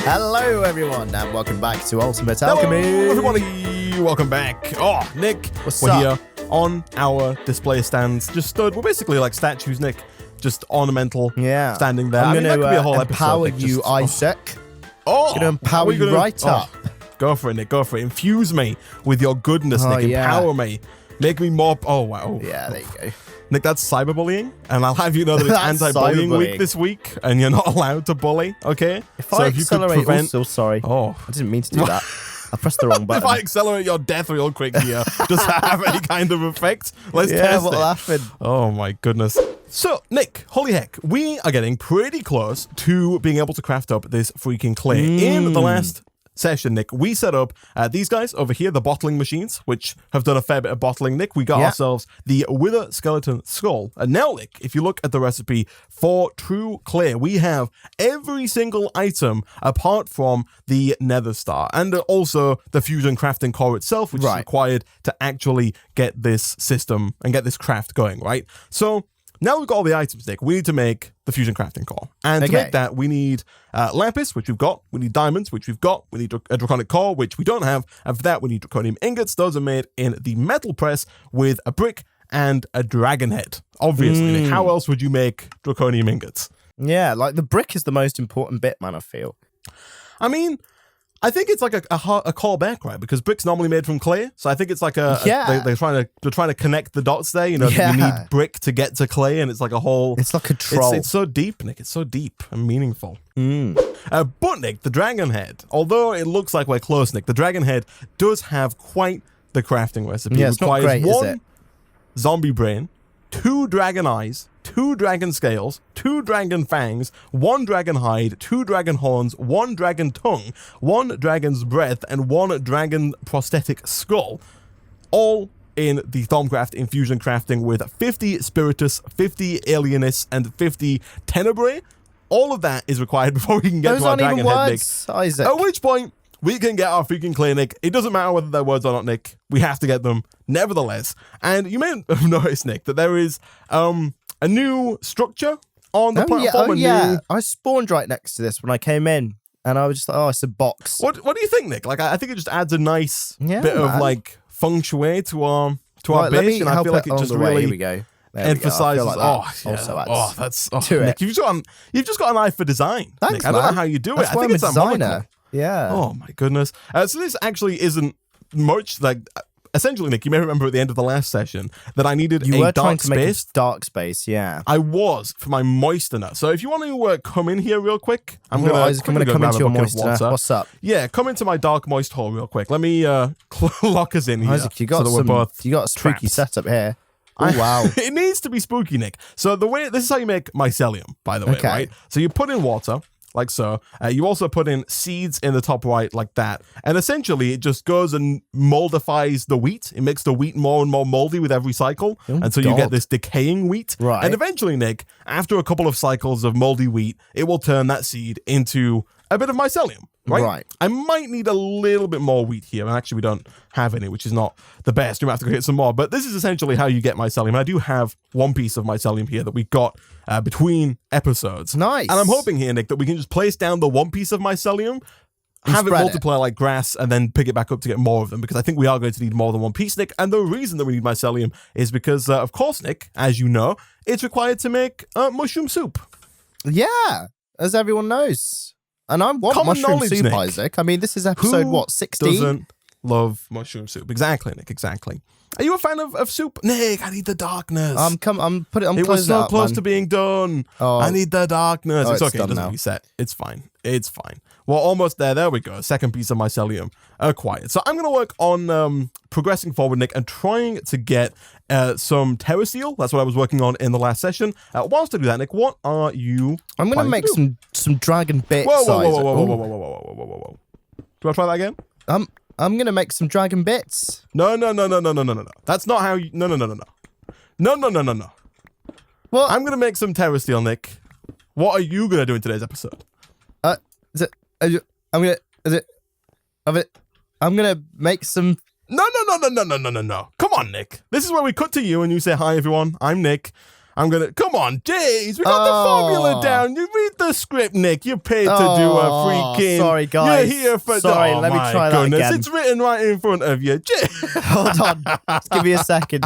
Hello, everyone, and welcome back to Ultimate Alchemy. Hello, everybody. Welcome back. Oh, Nick, What's up? Here on our display stands. Just stood. We're basically like statues, Nick. Just ornamental. Yeah. Standing there. I'm that going could be a whole to episode. empower Nick, you, just, Isaac. Oh, I'm going to empower you right up. Go for it, Nick. Go for it. Infuse me with your goodness, Nick. Yeah. Empower me. Make me more. Oh, wow. Yeah, there you go. Nick, that's cyberbullying, and I'll have you know that it's That's anti-bullying cyberbullying. week this week, and you're not allowed to bully, okay? If I accelerate, also, sorry. Oh. I didn't mean to do that. I pressed the wrong button. If I accelerate your death real quick here, does that have any kind of effect? Let's test what'll it. happen? Oh my goodness. So, Nick, holy heck, we are getting pretty close to being able to craft up this freaking clay. In the last session, Nick, we set up these guys over here, the bottling machines, which have done a fair bit of bottling, Nick. We got ourselves the Wither Skeleton Skull. And now, Nick, if you look at the recipe for true clay, we have every single item apart from the Nether Star and also the Fusion Crafting Core itself, which is required to actually get this system and get this craft going, right? So now we've got all the items, Nick. We need to make the Fusion Crafting Core. And to make that, we need lapis, which we've got. We need diamonds, which we've got. We need a draconic core, which we don't have. And for that, we need draconium ingots. Those are made in the metal press with a brick and a dragon head. Obviously, Nick, how else would you make draconium ingots? Yeah, like the brick is the most important bit, man, I feel. I mean, I think it's like a callback, right? Because brick's normally made from clay, so I think it's like they're trying to connect the dots there. You know, that you need brick to get to clay, and it's like a whole. It's like a troll. It's so deep, Nick. It's so deep and meaningful. But Nick, the dragon head, although it looks like we're close, Nick, the dragon head does have quite the crafting recipe. Yeah, it requires requires not great, one zombie brain, 2 dragon eyes, 2 dragon scales, 2 dragon fangs, 1 dragon hide, 2 dragon horns, 1 dragon tongue, 1 dragon's breath, and 1 dragon prosthetic skull. All in the Thaumcraft Infusion Crafting with 50 Spiritus, 50 Alienus, and 50 Tenebrae. All of that is required before we can get to our dragon head, Nick. Isaac. At which point, we can get our freaking clay, Nick. It doesn't matter whether they're words or not, Nick. We have to get them, nevertheless. And you may have noticed, Nick, that there is a new structure on the platform. I spawned right next to this when I came in, and I was just like, oh, it's a box. What do you think, Nick? Like, I think it just adds a nice bit of like feng shui to our base, and I feel like it just really here we go. emphasizes. To Nick, it. you've just got an eye for design. Thanks, Nick. I don't know how you do That's it. why I think it's I'm a designer. monocle. Yeah. Oh my goodness. So this actually isn't much like. Essentially, Nick, you may remember at the end of the last session that I needed a dark space. Make a dark space, yeah. I was for my moistener. So if you want to come in here real quick, I'm going to come into your moistener. What's up? Yeah, come into my dark moist hole real quic. Let me lock us in here. Isaac, you got a spooky setup here. Oh, wow. It needs to be spooky, Nick. So this is how you make mycelium, by the way, right? So you put in water, like so. You also put in seeds in the top right, like that. And essentially, it just goes and moldifies the wheat. It makes the wheat more and more moldy with every cycle. And so you get this decaying wheat. Right. And eventually, Nick, after a couple of cycles of moldy wheat, it will turn that seed into a bit of mycelium. Right? I might need a little bit more wheat here. And actually, we don't have any, which is not the best. We might have to go get some more. But this is essentially how you get mycelium. And I do have one piece of mycelium here that we got between episodes. Nice. And I'm hoping here, Nick, that we can just place down the one piece of mycelium, have it multiply like grass, and then pick it back up to get more of them. Because I think we are going to need more than one piece, Nick. And the reason that we need mycelium is because, of course, Nick, as you know, it's required to make mushroom soup. Yeah, as everyone knows. And I want mushroom soup, Nick. Isaac. I mean, this is episode, 16? Doesn't love mushroom soup? Exactly, Nick, exactly. Are you a fan of soup? Nick, I need the darkness. It was so close to being done. Oh. I need the darkness. It's okay, it doesn't now. reset. It's fine. It's fine. We're almost there. There we go. Second piece of mycelium acquired. So I'm going to work on progressing forward, Nick, and trying to get some Terra Steel. That's what I was working on in the last session. Whilst I do that, Nick, what are you I'm going to make some dragon bits. Whoa. Do I try that again? I'm going to make some dragon bits. No. That's not how you... No. No. What? I'm going to make some Terra Steel, Nick. What are you going to do in today's episode? I'm gonna make some. No. Come on, Nick. This is where we cut to you and you say, hi, everyone. I'm Nick. I'm gonna come on, jeez, we got the formula down. You read the script, Nick. You're paid to do a freaking. Sorry, guys. You're here for. Sorry, let me try that again. It's written right in front of you. Hold on, just give me a second.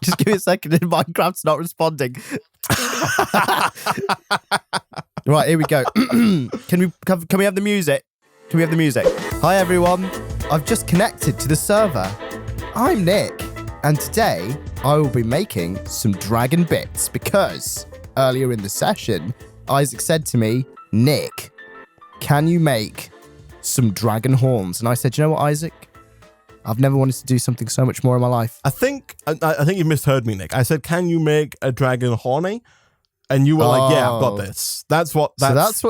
Just give me a second. Minecraft's not responding. Right, here we go. Can we have the music? Can we have the music? Hi everyone. I've just connected to the server. I'm Nick, and today I will be making some dragon bits because earlier in the session, Isaac said to me, Nick, can you make some dragon horns? And I said, you know what, Isaac? I've never wanted to do something so much more in my life. I think you misheard me, Nick. I said, can you make a dragon horny? And you were like, yeah, I've got this. That's what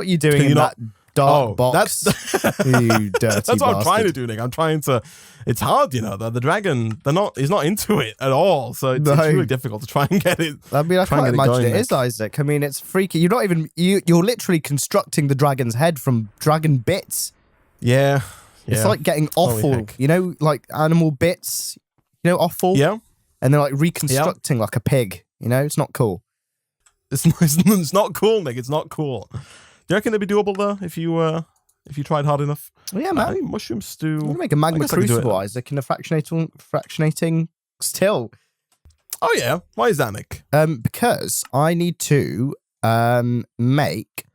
you're doing in that dark box. You dirty That's what I'm trying to bastard. do, Nick. I'm trying to. It's hard, you know. The dragon, he's not into it at all. So it's really difficult to try and get it. I mean, I can't imagine it is, Isaac. I mean, it's freaky. You're not even. You're literally constructing the dragon's head from dragon bits. Yeah. It's like getting offal, you know, like animal bits, you know, offal. Yeah. And they're like reconstructing like a pig. You know, it's not cool. It's not cool, Nick. It's not cool. Do you reckon it'd be doable though if you tried hard enough? Well, yeah, man. Mushroom stew. You make a magma crucible, Isaac, in a fractionating still. Oh yeah. Why is that, Nick? Because I need to make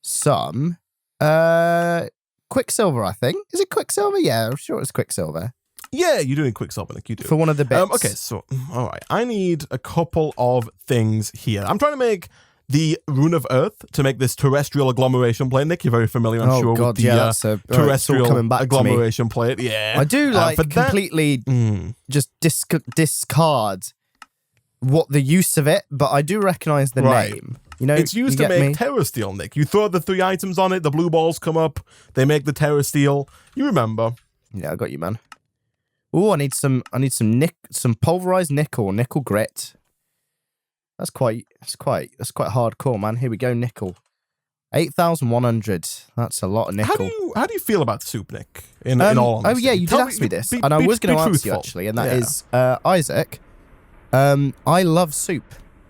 some Quicksilver, I think. Is it Quicksilver? Yeah, I'm sure it's Quicksilver. Yeah, you're doing Quicksilver, Nick. You do. For one of the bits. Okay, so, all right. I need a couple of things here. I'm trying to make the Rune of Earth to make this terrestrial agglomeration plate. Nick, you're very familiar, I'm sure, with the terrestrial agglomeration plate. Yeah. I do completely just discard what the use of it, but I do recognize the name. You know, it's used to make Terra Steel, Nick. You throw the 3 items on it, the blue balls come up, they make the Terra Steel. You remember? Yeah, I got you, man. Oh, I need some pulverized nickel grit. That's quite hardcore, man. Here we go, nickel. 8,100. That's a lot of nickel. How do you feel about the soup, Nick? In all honesty? Oh yeah, you did ask me this, and I was going to answer you actually, and that is Isaac. I love soup.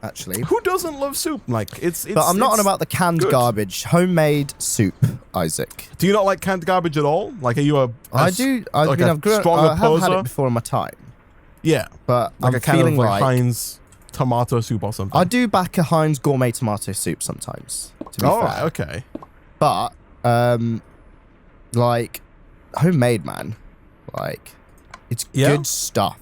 Actually, who doesn't love soup? Like it's but I'm not on about the canned garbage. Homemade soup, Isaac. Do you not like canned garbage at all? Like, are you I do. I mean, I've had it before in my time. Yeah, but like I'm a kind feeling of like Heinz tomato soup or something. I do back a Heinz gourmet tomato soup sometimes. To be fair. Right, okay. But like homemade, man. Like it's good stuff.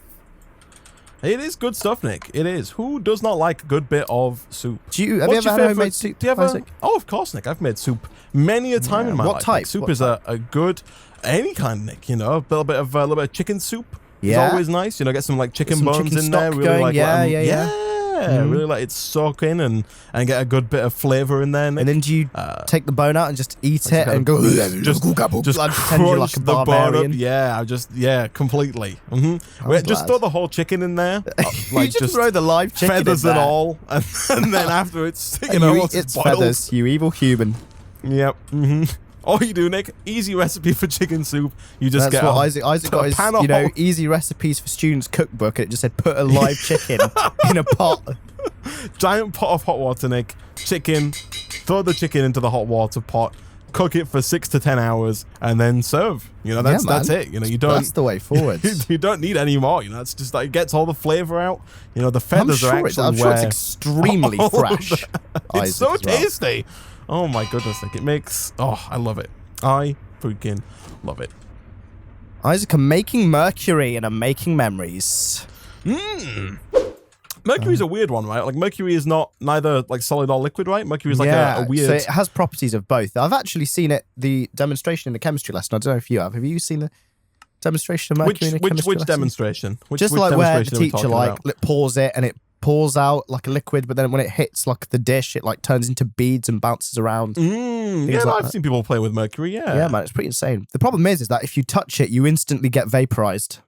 It is good stuff, Nick. It is. Who does not like a good bit of soup? Have you ever had homemade soup? Do you ever? Oh, of course, Nick. I've made soup many a time in my life. What type? Like, soup is a good, any kind, Nick. You know, a little bit of chicken soup is always nice. You know, get some like chicken bones in there. Really like, really let it soak in and get a good bit of flavor in there, Nick. And then do you take the bone out and just eat it and go just pretend you're like a barbarian? Completely. Just throw the whole chicken in there, like you just throw the live chicken feathers in there. and all, and then after it's it's feathers, you evil human. Yep. All you do, Nick, easy recipe for chicken soup. You just get what Isaac got his, easy recipes for students cookbook, and it just said put a live chicken in a pot. Giant pot of hot water, Nick. Chicken. Throw the chicken into the hot water pot. Cook it for 6 to 10 hours, and then serve. You know, that's it. You know, you don't. That's the way forward. You don't need any more. You know, it's just like it gets all the flavor out. You know, the feathers I'm sure it's extremely fresh. It's so tasty. Oh my goodness, Nick. It makes... Oh, I love it. I freaking love it. Isaac, I'm making Mercury and I'm making memories. Mercury's a weird one, right? Like, Mercury is neither like solid or liquid, right? Mercury is like a weird... So it has properties of both. I've actually seen the demonstration in the chemistry lesson. I don't know if you have. Have you seen the demonstration of Mercury in the chemistry lesson? Which demonstration? Just like where the teacher like pours it and it pours out like a liquid, but then when it hits like the dish, it like turns into beads and bounces around. I've seen people play with Mercury. Yeah, man, it's pretty insane. The problem is that if you touch it, you instantly get vaporized.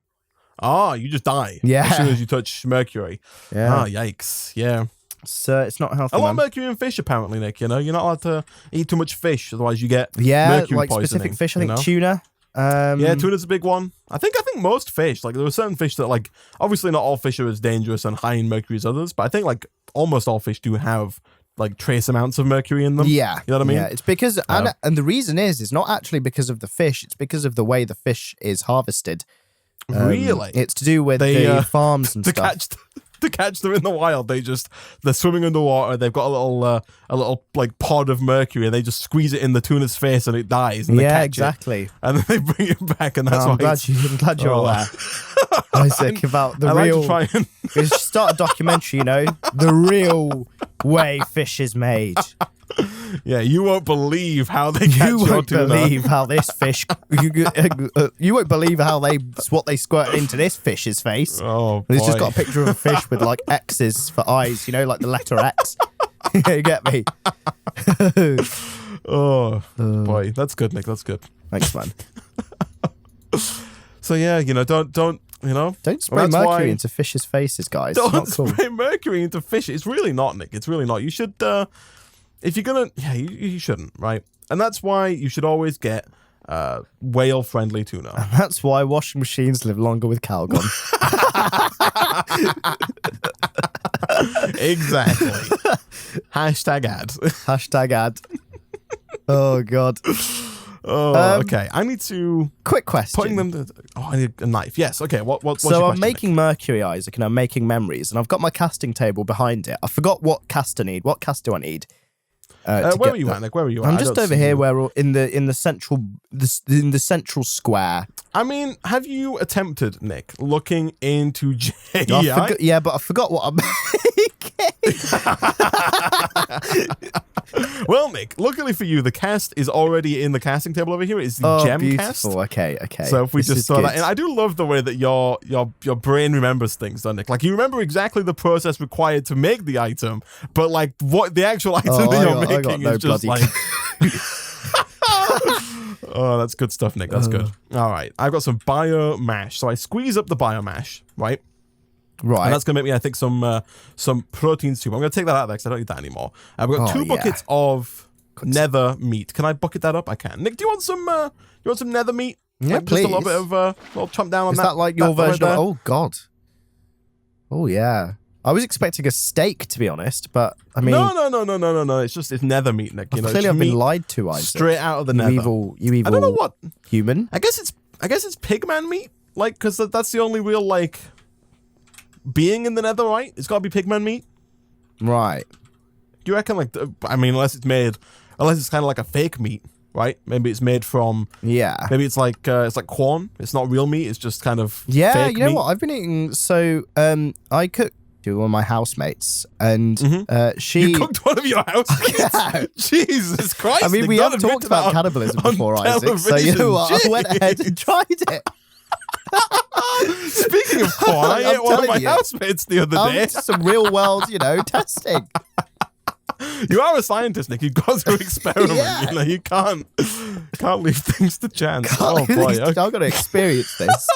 You just die. As soon as you touch Mercury. Yikes. Yeah. So it's not healthy. A lot of mercury in fish, apparently, Nick. You know, you're not allowed to eat too much fish, otherwise you get mercury like poisoning. Specific fish. I think tuna. Yeah, tuna's a big one. I think most fish, like there are certain fish that like, obviously not all fish are as dangerous and high in mercury as others, but I think like almost all fish do have like trace amounts of mercury in them. Yeah. You know what I mean? Yeah, it's because, and the reason is not actually because of the fish, it's because of the way the fish is harvested. Really? It's to do with the farms and stuff. To catch them in the wild, they're swimming underwater. They've got a little like pod of mercury, and they just squeeze it in the tuna's face, and it dies. And they catch exactly. It, and then they bring it back, and that's why. I'm glad you're aware, Isaac, about the real. Like to try and we should start a documentary. The real way fish is made. Yeah, you won't believe how they catch You won't believe how this fish. You won't believe what they squirt into this fish's face. Oh, boy. It's just got a picture of a fish with like X's for eyes. Like the letter X. You get me? Oh boy, that's good, Nick. That's good. Thanks, man. So yeah, don't spray mercury into fish's faces, guys. Don't it's not cool. spray mercury into fish. It's really not, Nick. It's really not. You should, if you're gonna, you shouldn't, right? And that's why you should always get whale-friendly tuna. And that's why washing machines live longer with Calgon. Exactly. Hashtag ad. Hashtag ad. Oh God. Oh, okay. I need to. Quick question. Putting them. I need a knife. Yes. Okay. What's your so question, I'm making Mercury, Isaac, and I'm making memories, and I've got my casting table behind it. I forgot what cast I need. What cast do I need? Where are you at, Nick? Where are you at? I'm just over here, where in the central square. I mean, have you attempted, Nick, looking into JEI? Yeah, but I forgot what I'm making. Well, Nick, luckily for you, the cast is already in the casting table over here. It's the gem beautiful. cast. Okay. So if we just saw that, and I do love the way that your brain remembers things, doesn't it? Like you remember exactly the process required to make the item, but like what the actual item that you're making is just like. Oh, that's good stuff, Nick. That's good. All right, I've got some biomash. So I squeeze up the biomash, right? Right. And that's going to make me, I think, some protein soup. I'm going to take that out of there because I don't need that anymore. I've got 2 buckets of nether meat. Can I bucket that up? I can. Nick, do you want some nether meat? Yeah, like please. Just a little bit of little chomp down on Is that. Is that like your version right of... Oh, God. Oh, yeah. I was expecting a steak, to be honest, but I mean... No. It's nether meat, Nick. Clearly I've been lied to, Isaac. Straight out of the nether. You evil I don't know what... human. I guess it's pigman meat. Like, because that's the only real, like... being in the nether, right? It's got to be pigman meat. Right. Do you reckon, like... I mean, unless it's kind of like a fake meat, right? Maybe it's made from... Yeah. It's like corn. It's not real meat. It's just kind of Yeah, fake you know meat. what? I've been eating... So, I cooked to one of my housemates, and she... You cooked one of your housemates? Yeah. Jesus Christ. I mean, we haven't talked about cannibalism before, Isaac, so you know what? Jeez. I went ahead and tried it. Speaking of corn, I ate one of my housemates the other day. Some real world, testing. You are a scientist, Nick. You've got to experiment. Yeah. You can't leave things to chance. Oh boy, okay. I've got to experience this.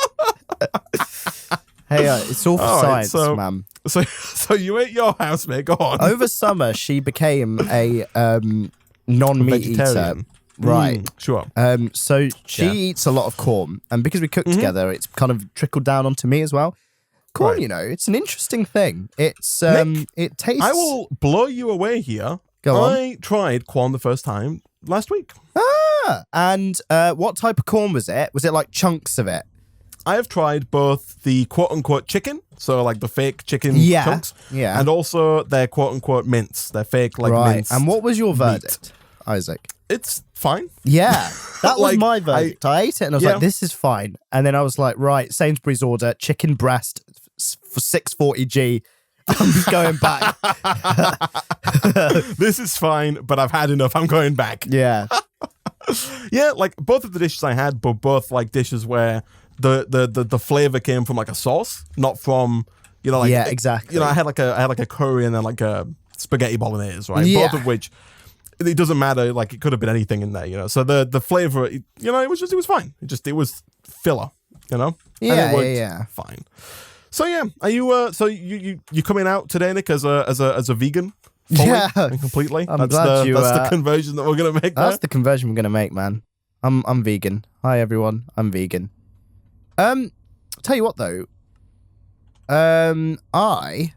Hey, it's all for science, man. So you ate your housemate. Go on. Over summer, she became a non-meat eater. Right. Sure. So she eats a lot of corn, and because we cook together, it's kind of trickled down onto me as well. Corn, it's an interesting thing. It's Nick, it tastes. I will blow you away here. Go on. I tried corn the first time last week. And what type of corn was it? Was it like chunks of it? I have tried both the quote-unquote chicken, so like the fake chicken chunks, and also their quote-unquote mince, their fake like mince. And what was your verdict, Isaac? It's fine. Yeah, that was Like, my verdict. I ate it and I was like, this is fine. And then I was like, right, Sainsbury's order, chicken breast for 640G. I'm going back. This is fine, but I've had enough. I'm going back. Yeah. Yeah, like both of the dishes I had, but both like dishes where the flavor came from like a sauce, not from yeah, exactly. I had like a curry and then like a spaghetti bolognese, right? Yeah. Both of which it doesn't matter. Like it could have been anything in there, So the flavor, it was fine. It was filler, Yeah, yeah, fine. So yeah, are you? So you coming out today, Nick, as a vegan? Fully and completely. I'm that's glad the conversion that we're gonna make. That's the conversion we're gonna make, man. I'm vegan. Hi everyone, I'm vegan. Tell you what though. I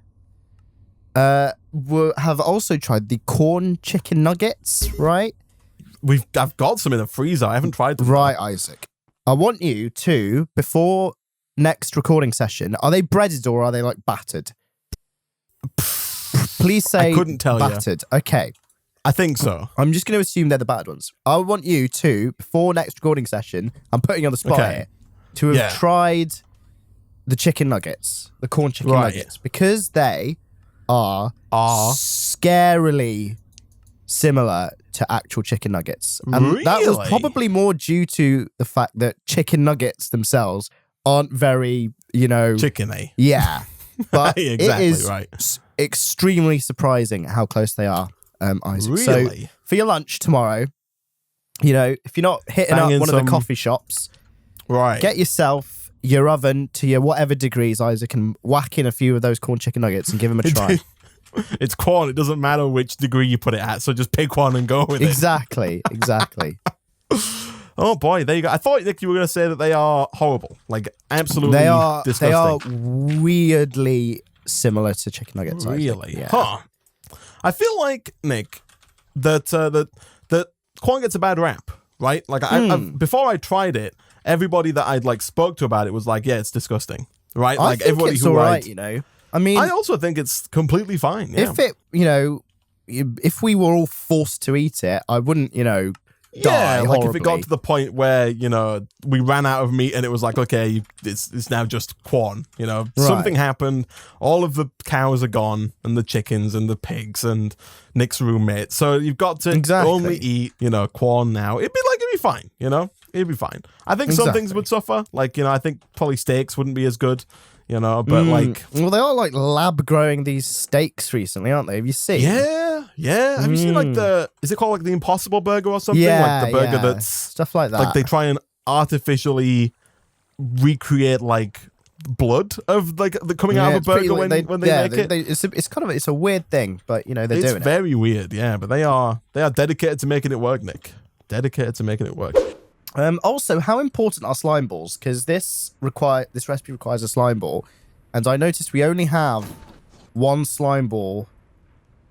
have also tried the corn chicken nuggets, right? I've got some in the freezer. I haven't tried them. Right, Isaac. I want you to, before next recording session, are they breaded or are they like battered? Please say I couldn't tell battered. Okay. I think so. I'm just going to assume they're the battered ones. I want you to, before next recording session, I'm putting you on the spot here, to have tried the chicken nuggets, the corn chicken nuggets, because they are scarily similar to actual chicken nuggets. And that was probably more due to the fact that chicken nuggets themselves aren't very, chickeny. Yeah. But exactly it is extremely surprising how close they are, Isaac. Really? So for your lunch tomorrow, if you're not hitting up one of the coffee shops, get yourself your oven to your whatever degrees, Isaac, and whack in a few of those corn chicken nuggets and give them a try. It's corn. It doesn't matter which degree you put it at, so just pick one and go with it. Exactly. Oh boy, there you go. I thought, Nick, you were going to say that they are horrible, like absolutely disgusting. They are weirdly similar to chicken nuggets. Really? Yeah. Huh. I feel like, Nick, that corn gets a bad rap, right? Like before I tried it, everybody that I'd spoke to about it was like, yeah, it's disgusting, right? I think everybody it's who all right, I mean, I also think it's completely fine. Yeah. If it, if we were all forced to eat it, I wouldn't, die horribly. If it got to the point where we ran out of meat and it was like, okay, it's now just corn. Something happened. All of the cows are gone, and the chickens and the pigs and Nick's roommate. So you've got to only eat corn now. It'd be fine. It'd be fine. I think some things would suffer. I think probably steaks wouldn't be as good. But well, they are lab growing these steaks recently, aren't they? Have you seen? Yeah. Have you seen is it called the Impossible Burger or something? Yeah, the burger that's stuff like that. They try and artificially recreate blood of coming out of a burger when they make it. It's a weird thing, but they're doing it. It's very weird, yeah. But they are dedicated to making it work, Nick. Dedicated to making it work. Also, how important are slime balls? Because this recipe requires a slime ball, and I noticed we only have one slime ball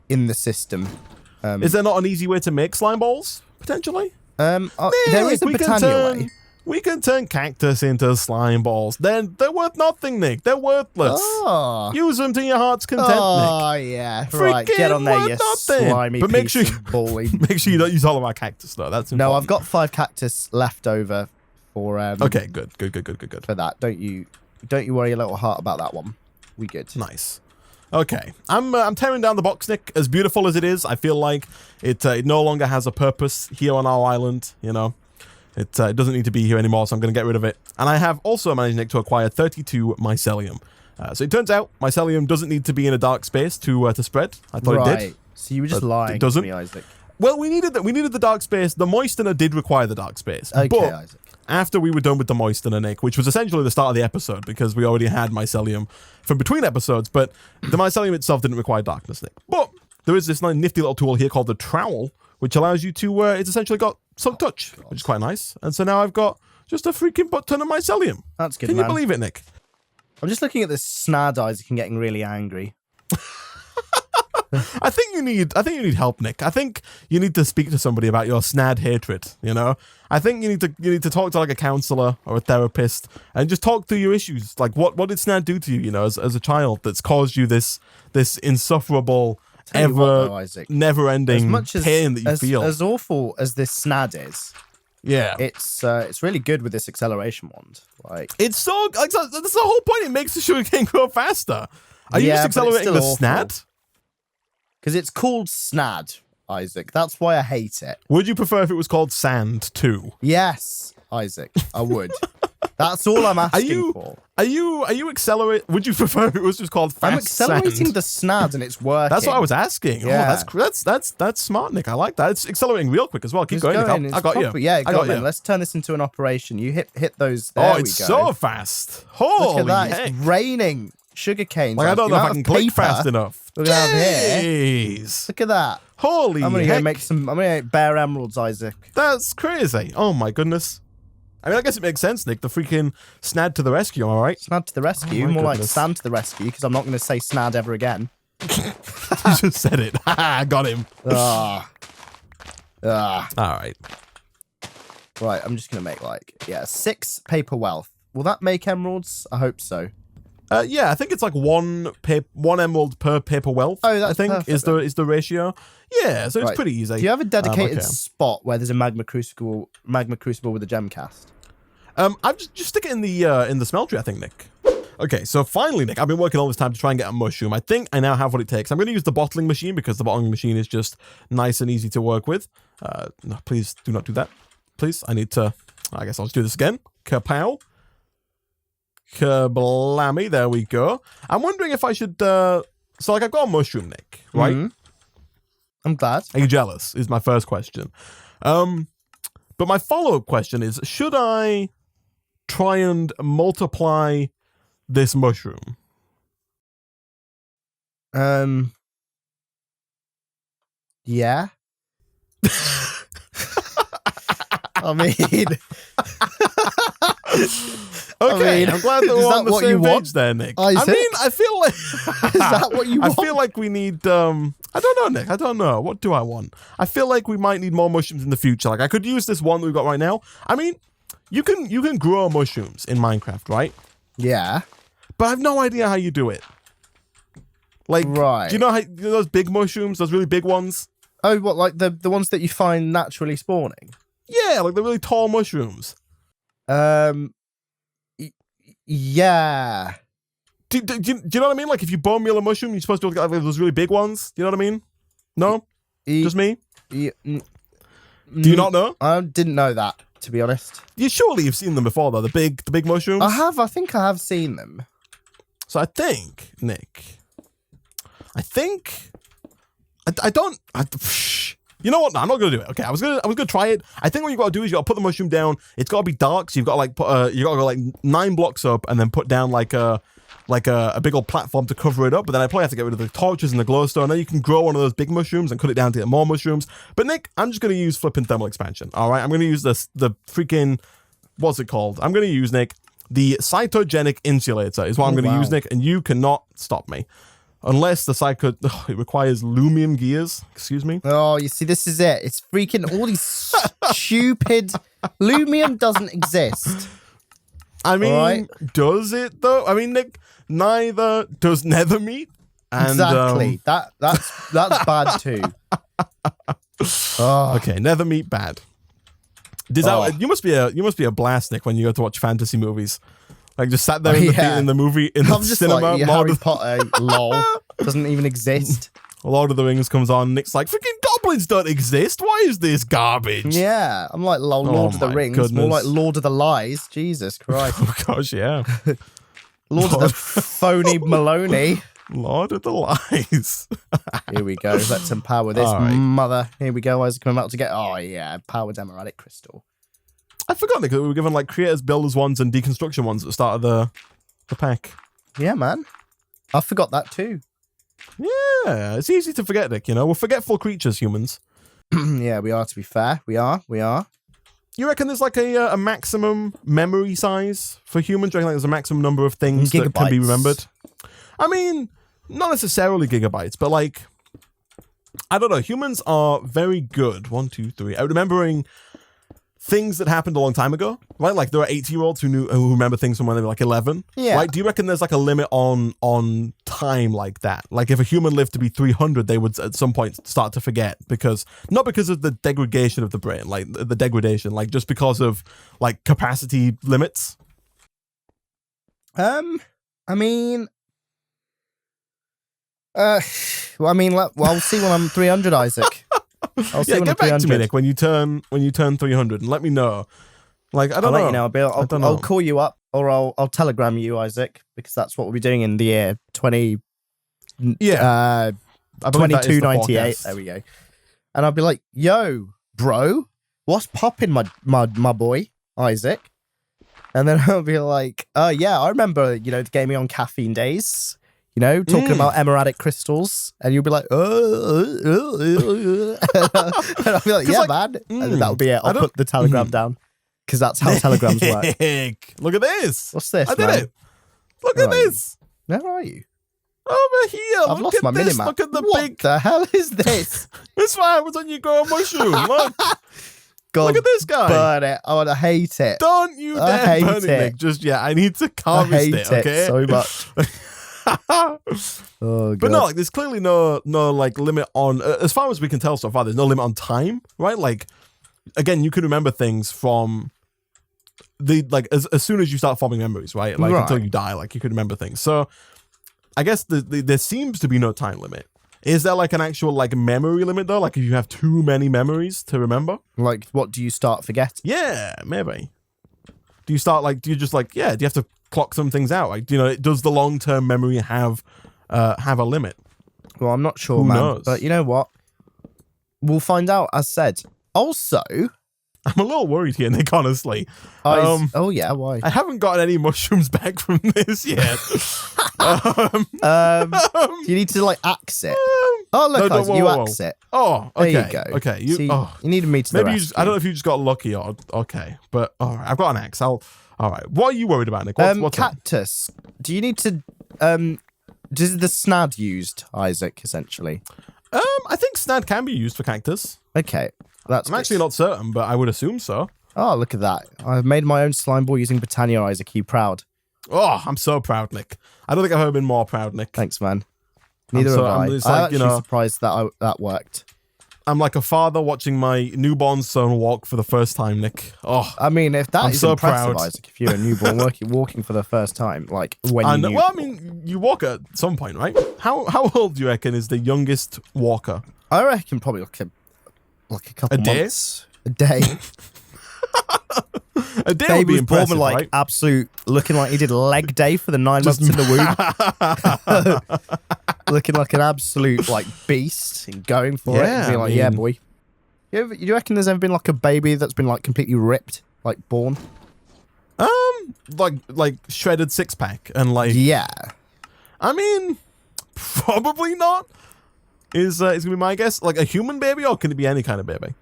in the system. Is there not an easy way to make slime balls potentially? There is a Britannia way. We can turn Cactus into slime balls. They're worth nothing, Nick. They're worthless. Oh. Use them to your heart's content, Nick. Oh, yeah. Right, get on there, you slimy but make sure make sure you don't use all of our Cactus, though. That's important. No, I've got 5 cactus left over for... okay, good. For that. Don't you worry a little heart about that one. We good. Nice. Okay, I'm tearing down the box, Nick. As beautiful as it is, I feel like it no longer has a purpose here on our island, It doesn't need to be here anymore, so I'm going to get rid of it. And I have also managed, Nick, to acquire 32 mycelium. So it turns out mycelium doesn't need to be in a dark space to spread. I thought it did. So you were just lying to me, Isaac. Well, we needed the dark space. The moistener did require the dark space. Okay, but Isaac. after we were done with the moistener, Nick, which was essentially the start of the episode because we already had mycelium from between episodes, but the mycelium itself didn't require darkness, Nick. But there is this nifty little tool here called the trowel, which allows you to, it's essentially got some touch, which is quite nice. And so now I've got just a freaking butt ton of mycelium. That's good, Can you believe it, Nick? I'm just looking at this snad, Isaac, and getting really angry. I think you need help, Nick. I think you need to speak to somebody about your snad hatred, I think you need to talk to a counselor or a therapist and just talk through your issues. What did snad do to you, as a child that's caused you this insufferable never-ending pain that you feel. As awful as this snad is, it's really good with this acceleration wand. It's so that's the whole point. It makes the sugarcane grow faster. Are you just accelerating the snad? Because it's called snad, Isaac. That's why I hate it. Would you prefer if it was called sand too? Yes, Isaac, I would. That's all I'm asking for. Are you accelerate? Would you prefer if it was just called fast I'm accelerating sand? the snad and it's working. That's what I was asking. Yeah. Oh, that's smart, Nick. I like that. It's accelerating real quick as well. Keep going. Nick. I got you. Yeah, I got you. Let's turn this into an operation. You hit those. There it's so fast. Holy Look at that. heck. It's raining sugar canes. Like, I don't know if I can click paper fast enough. we're gonna have here. Jeez. Look at that. Holy I'm gonna heck. go make some. I'm gonna make bare emeralds, Isaac. That's crazy. Oh my goodness. I mean, I guess it makes sense, Nick. The freaking snad to the rescue, all right? Snad to the rescue. Oh my More like goodness. stand to the rescue, because I'm not going to say snad ever again. You just said it. I got him. Ah. All right. Right, I'm just going to make 6 paper wealth. Will that make emeralds? I hope so. Yeah, I think it's like one emerald per paper wealth. Oh, that's I think perfect, is the ratio. Yeah, so it's pretty easy. Do you have a dedicated Okay. spot where there's a magma crucible with a gem cast? I've just stick it in the smeltery, I think, Nick. Okay, so finally, Nick, I've been working all this time to try and get a mushroom. I think I now have what it takes. I'm going to use the bottling machine because the bottling machine is just nice and easy to work with. No, please do not do that. Please, I need to. I guess I'll just do this again. Kapow. Kablammy. There we go. I'm wondering if I should. So, like, I've got a mushroom, Nick, right? Mm-hmm. I'm glad. Are you jealous? Is my first question. But my follow-up question is: should I try and multiply this mushroom? Yeah. I mean, Okay, I'm glad that is we're that on the what you same want, page there, Nick. Isaac? I mean, I feel like is that what you want? I feel like we need. I don't know, Nick. I don't know. What do I want? I feel like we might need more mushrooms in the future. Like I could use this one that we've got right now. I mean, you can grow mushrooms in Minecraft, right? Yeah. But I have no idea how you do it. Like, Right. do you know those big mushrooms, those really big ones? Oh, what, like the ones that you find naturally spawning? Yeah, like the really tall mushrooms. Yeah. Do you know what I mean? Like if you bone meal a mushroom, you're supposed to be able to get like those really big ones. Do you know what I mean? No? Just me? Do you not know? I didn't know that, to be honest. You surely you've seen them before though, the big mushrooms. I think I have seen them. So I think, Nick, I don't. You know what? No, I'm not gonna do it. Okay, I was gonna try it. I think what you gotta do is you gotta put the mushroom down. It's gotta be dark, so you've got to like put you gotta go like 9 blocks up and then put down like a big old platform to cover it up. But then I probably have to get rid of the torches and the glowstone. Then you can grow one of those big mushrooms and cut it down to get more mushrooms. But Nick, I'm just gonna use flipping thermal expansion. All right, I'm gonna use the freaking what's it called? I'm gonna use, Nick, the cytogenic insulator is what I'm gonna use, Nick, and you cannot stop me. Unless the it requires lumium gears. Excuse me. Oh, you see, this is it. It's freaking all these stupid... Lumium doesn't exist. I mean, right. Does it though? I mean, Nick, neither does nether meat. And, exactly. That's bad too. Oh. Okay, nether meat bad. You must be a blast, Nick, when you go to watch fantasy movies. Like just sat there in the movie in the cinema. Like, Harry Potter, lol, doesn't even exist. Lord of the Rings comes on. Nick's like, freaking goblins don't exist. Why is this garbage? Yeah, I'm like, lol, Lord of the Rings. Goodness. More like Lord of the Lies. Jesus Christ. Oh gosh, yeah. Lord of the phony Maloney. Lord of the Lies. Here we go. Let's empower this mother. Here we go. Isaac, I'm about to get. Oh yeah, powered emerald crystal. I forgot, Nick, that we were given like creators, builders ones, and deconstruction ones at the start of the pack. Yeah, man. I forgot that too. Yeah, it's easy to forget, Nick. You know, we're forgetful creatures, humans. Yeah, we are. To be fair, we are. You reckon there's like a maximum memory size for humans? Do you reckon like there's a maximum number of things that can be remembered? I mean, not necessarily gigabytes, but like, I don't know. Humans are very good. 1, 2, 3. At remembering things that happened a long time ago, right? Like there are 8-year-olds who remember things from when they were like 11. Yeah. Right? Do you reckon there's like a limit on time like that? Like if a human lived to be 300, they would at some point start to forget not because of the degradation of the brain, like the degradation, like just because of like capacity limits. I mean, well, I'll see when I'm 300, Isaac. I'll see when get I'm back to 300. me, Nick, when you turn 300 and let me know. Like, I don't know. I'll let you know. I'll call you up or I'll telegram you, Isaac, because that's what we'll be doing in the year 20. Yeah. 2298. There we go. And I'll be like, yo, bro, what's popping, my boy, Isaac? And then I'll be like, oh, yeah, I remember, the gaming on caffeine days, talking about emeradic crystals. And you'll be like, and I'll be like, yeah, man. And then that'll be it. I'll put the telegram down because that's how telegrams work. Look at this. What's this, I did it. Look at this. Where are you? Over here. I've lost my minimap. Look at the what big. What the hell is this? This what happens when you grow a mushroom. Look. God, look at this guy. Burn it. I want to hate it. Don't you dare burn it, Nick. Just yet. I need to harvest it, okay? So much. Oh, God. But no, like, there's clearly no like limit on, as far as we can tell so far, there's no limit on time, right? Like, again, you can remember things from as soon as you start forming memories, right? Like until you die, like you could remember things. So I guess there seems to be no time limit. Is there like an actual like memory limit though? Like if you have too many memories to remember? Like what do you start forgetting? Yeah, maybe. Do you start like, do you just like, yeah, do you have to clock some things out? Like, does the long-term memory have a limit? Well, I'm not sure, Who man. knows? But you know what? We'll find out, as said. Also, I'm a little worried here, Nick, honestly. oh yeah, why? I haven't gotten any mushrooms back from this yet. You need to like axe it. Oh look, No, you whoa. axe it. Oh, okay. There you go. Okay, See, you needed me to. Maybe I don't know if you just got lucky or okay, but all right, I've got an axe. All right. What are you worried about, Nick? What's Cactus. Do you need to? Does the snad used, Isaac? Essentially. I think snad can be used for cactus. Okay, I'm actually not certain, but I would assume so. Oh, look at that! I've made my own slime ball using Britannia, Isaac. Are you proud? Oh, I'm so proud, Nick. I don't think I've ever been more proud, Nick. Thanks, man. Neither have I. I'm actually surprised that worked. I'm like a father watching my newborn son walk for the first time, Nick. Oh, I mean, if that I'm is so impressive, proud. Isaac, if you're a newborn walking for the first time, like when you well, I mean, you walk at some point, right? How old do you reckon is the youngest walker? I reckon probably like a couple months. A day. A day Baby would be was impressive, born like right? absolute, looking like he did leg day for the 9 months in the womb. Looking like an absolute like beast and going for it. And being like, yeah, boy. You reckon there's ever been like a baby that's been like completely ripped, like born? Like shredded six pack and like. Yeah. I mean, probably not. Is gonna be my guess. Like a human baby, or can it be any kind of baby?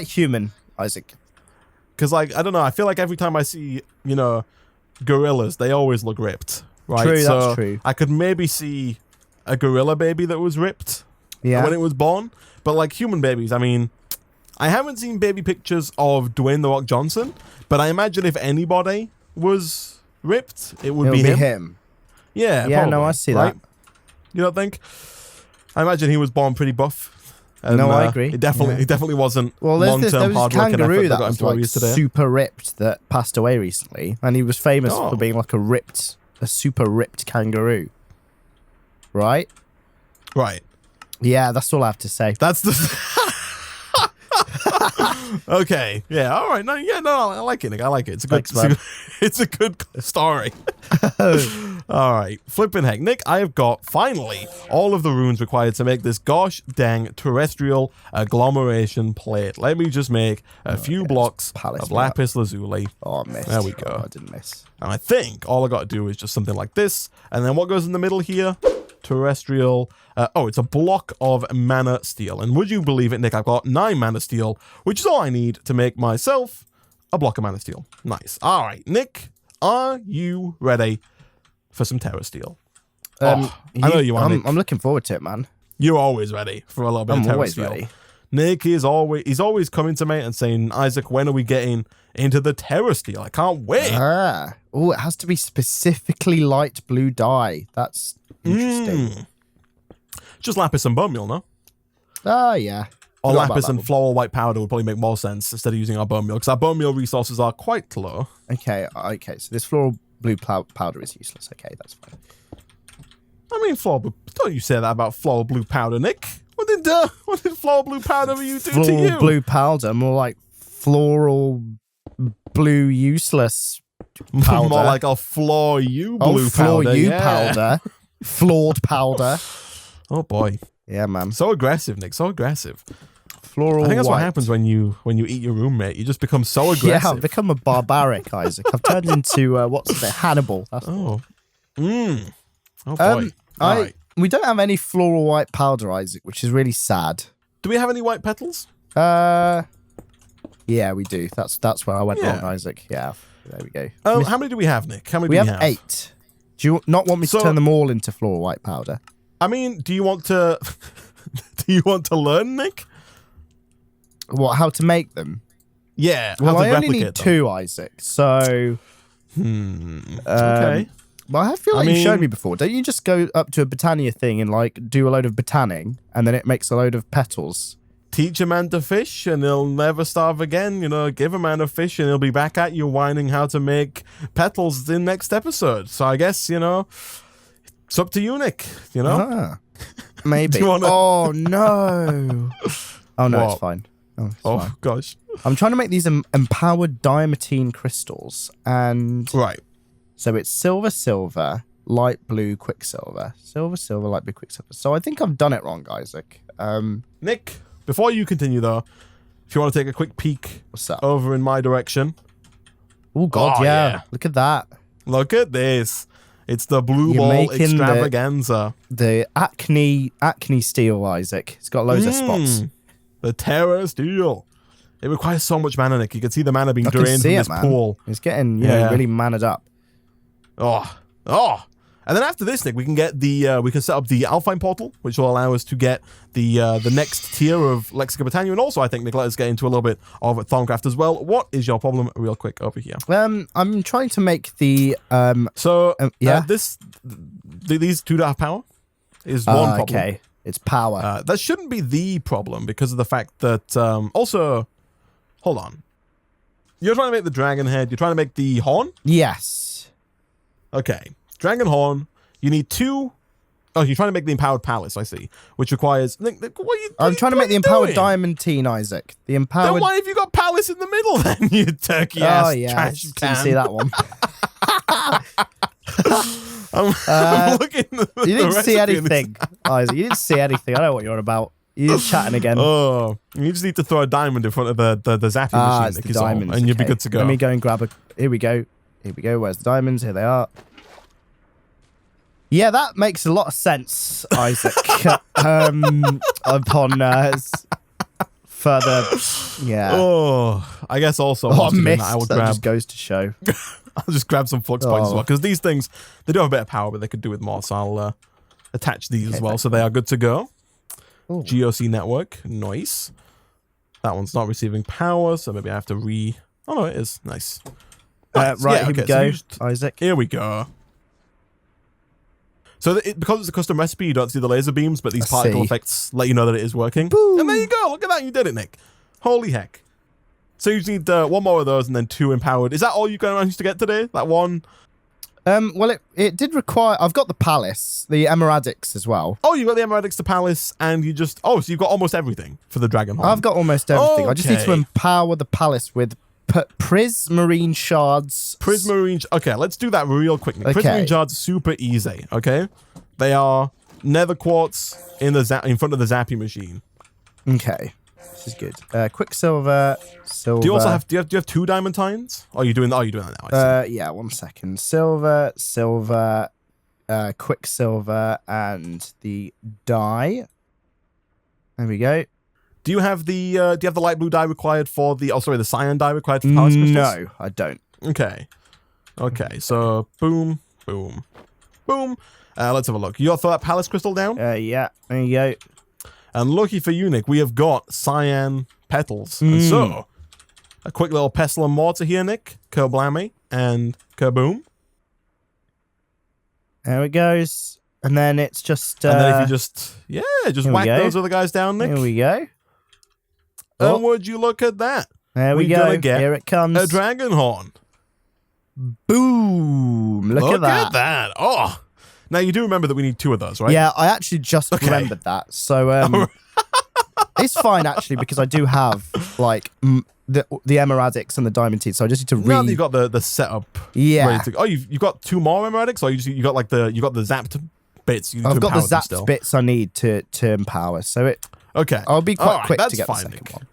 Human, Isaac. Because like I don't know, I feel like every time I see gorillas, they always look ripped, right? True, so that's true. I could maybe see a gorilla baby that was ripped when it was born, but like human babies, I mean, I haven't seen baby pictures of Dwayne The Rock Johnson, but I imagine if anybody was ripped, it would be him. Yeah, yeah, probably, no, I see right? that. You don't think? I imagine he was born pretty buff. And, no, I agree. It definitely wasn't long-term there was hard a work and effort kangaroo that that got him was to where he like is today. super ripped that passed away recently, and he was famous for being like a super ripped kangaroo. Right? Right. Yeah, that's all I have to say. That's the... Okay. Yeah. All right. No. Yeah. No. I like it, Nick. I like it. It's a good. It's a good story. All right. Flipping heck, Nick. I have got finally all of the runes required to make this gosh dang terrestrial agglomeration plate. Let me just make a few blocks of lapis lazuli. Oh, I missed. There we go. I didn't miss. And I think all I got to do is just something like this, and then what goes in the middle here? Terrestrial. It's a block of mana steel. And would you believe it, Nick? I've got 9 mana steel, which is all I need to make myself a block of mana steel. Nice. All right, Nick, are you ready for some Terra Steel? I know you are, Nick. I'm looking forward to it, man. You're always ready for a little bit of Terra Steel. Ready. Nick is always coming to me and saying, Isaac, when are we getting into the Terra Steel? I can't wait. Oh, it has to be specifically light blue dye. That's interesting. Just lapis and bone meal, no? Oh, yeah. Or lapis and floral white powder would probably make more sense instead of using our bone meal, because our bone meal resources are quite low. Okay, so this floral blue powder is useless. Okay, that's fine. I mean, don't you say that about floral blue powder, Nick? What did floral blue powder do to you? Floral blue powder, more like floral blue useless powder. More like a floor you blue floor powder. You powder. Flawed powder. Oh boy. Yeah, man. So aggressive, Nick. So aggressive. Floral I think that's white. what happens when you eat your roommate. You just become so aggressive. Yeah, I've become a barbaric, Isaac. I've turned into what's it? Hannibal. That's Oh boy. All right. We don't have any floral white powder, Isaac, which is really sad. Do we have any white petals? Yeah, we do. That's where I went wrong, Isaac. Yeah, there we go. How many do we have, Nick? How many do we we have 8. Do you not want me to turn them all into floral white powder? I mean, do you want to learn, Nick? What? How to make them? Yeah. Well, how to I only replicate need 2, Isaac. So. Okay. Well, I feel like you showed me before. Don't you just go up to a Botania thing and like do a load of botanning, and then it makes a load of petals? Teach a man to fish and he'll never starve again. You know, give a man a fish and he'll be back at you whining how to make petals in next episode. So I guess, you know, it's up to you, Nick. You know? Maybe. Oh, no. Oh, no, it's fine. Oh, gosh. I'm trying to make these empowered diamantine crystals. And right. So it's silver, light blue, quicksilver. Silver, light blue, quicksilver. So I think I've done it wrong, Isaac. Nick, before you continue, though, if you want to take a quick peek over in my direction. Oh, God, yeah. Look at that. Look at this. It's the blue ball extravaganza. The Acne Steel, Isaac. It's got loads of spots. The Terra Steel. It requires so much mana, Nick. You can see the mana being drained from this pool. It's getting, you know, really mannered up. Oh. And then after this, Nick, we can get we can set up the Alpine portal, which will allow us to get the next tier of Lexica Botania, and also I think, Nick, let us get into a little bit of Thorncraft as well. What is your problem, real quick, over here? I'm trying to make the these 2 don't have power. Is one problem. Okay, it's power. That shouldn't be the problem because of the fact that also, hold on, you're trying to make the dragon head. You're trying to make the horn. Yes. Okay. Dragon horn, you need 2. Oh, you're trying to make the empowered palace, I see. Which requires. I'm trying to make the empowered diamantine, Isaac. The empowered. Then why have you got palace in the middle then, you turkey ass trash can? Didn't see that one. I'm looking at you didn't see anything, Isaac. You didn't see anything. I know what you're on about. You're chatting again. Oh, you just need to throw a diamond in front of the zapping machine, Nick, diamonds, and you'll be good to go. Let me go and grab a. Here we go. Where's the diamonds? Here they are. Yeah, that makes a lot of sense, Isaac. Upon further, yeah. Oh, I guess also. Missed. I would that grab. Just goes to show. I'll just grab some flux points as well, because these things, they do have a bit of power, but they could do with more. So I'll attach these as well, so they are good to go. Ooh. GOC network, nice. That one's not receiving power, so maybe I have to Oh no, it is nice. Right, here we go, Isaac. Here we go. So because it's a custom recipe, you don't see the laser beams, but these particle effects let you know that it is working. Boom. And there you go. Look at that. You did it, Nick. Holy heck. So you just need 1 more of those and then 2 empowered. Is that all you managed to get today? That one? Well, it did require... I've got the palace, the emeradics as well. Oh, you got the emeradics, the palace, and you just... Oh, so you've got almost everything for the dragon horn. I've got almost everything. Okay. I just need to empower the palace with prismarine shards. Prismarine... Okay, let's do that real quick. Okay. Prismarine shards are super easy, okay? They are nether quartz in front of the zappy machine. Okay. This is good. Quicksilver, silver. Do you also have 2 diamantines? Oh, you're doing that now. Yeah, 1 second. Silver, quicksilver, and the dye. There we go. Do you have the light blue dye required for the the cyan dye required for palace crystals? No, I don't. Okay. So boom. Let's have a look. You throw that palace crystal down? Yeah. There you go. And lucky for you, Nick, we have got cyan petals. And so, a quick little pestle and mortar here, Nick. Kerblammy and kaboom. There it goes. And then it's just... and then if you just whack those other guys down, Nick. Here we go. And would you look at that? There we go. Here it comes. A dragon horn. Boom. Look at that. Oh. Now, you do remember that we need 2 of those, right? Yeah, I actually just remembered that. So, it's fine, actually, because I do have, like, the emeradics and the diamantines, so I just need to Now that you've got the setup ready to go. Oh, you've got 2 more emeradics? Or you got the zapped bits? I've got the zapped bits I need to empower, so it... Okay. I'll be quite All right, quick to that's get the fine, second Nick. one.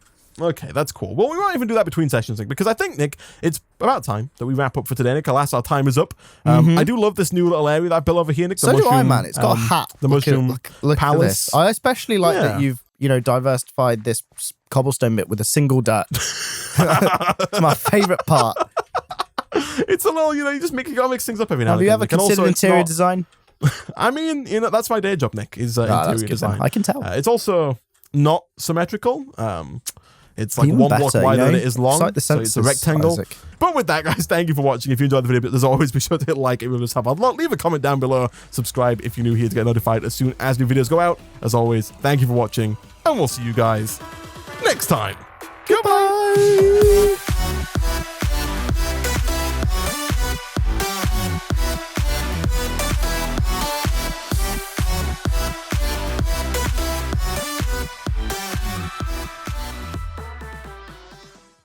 Okay, that's cool. Well, we won't even do that between sessions, Nick, because I think, Nick, it's about time that we wrap up for today, Nick. Alas, our time is up. I do love this new little area that I built over here, Nick. So do I, man. It's got a hat. The mushroom look palace. at this. I especially like that you've, diversified this cobblestone bit with a single dirt. It's my favourite part. It's a little, you just gotta mix things up every now and Have you again. ever Nick. And considered also, it's interior not- design? I mean, that's my day job, Nick, is That's interior good design. then. I can tell. It's also not symmetrical. It's like Even one block better, wider than it is long. It's like the so it's a sensors, rectangle. Isaac. But with that, guys, thank you for watching. If you enjoyed the video, as always, be sure to hit like it will just have a lot. Leave a comment down below. Subscribe if you're new here to get notified as soon as new videos go out. As always, thank you for watching, and we'll see you guys next time. Goodbye.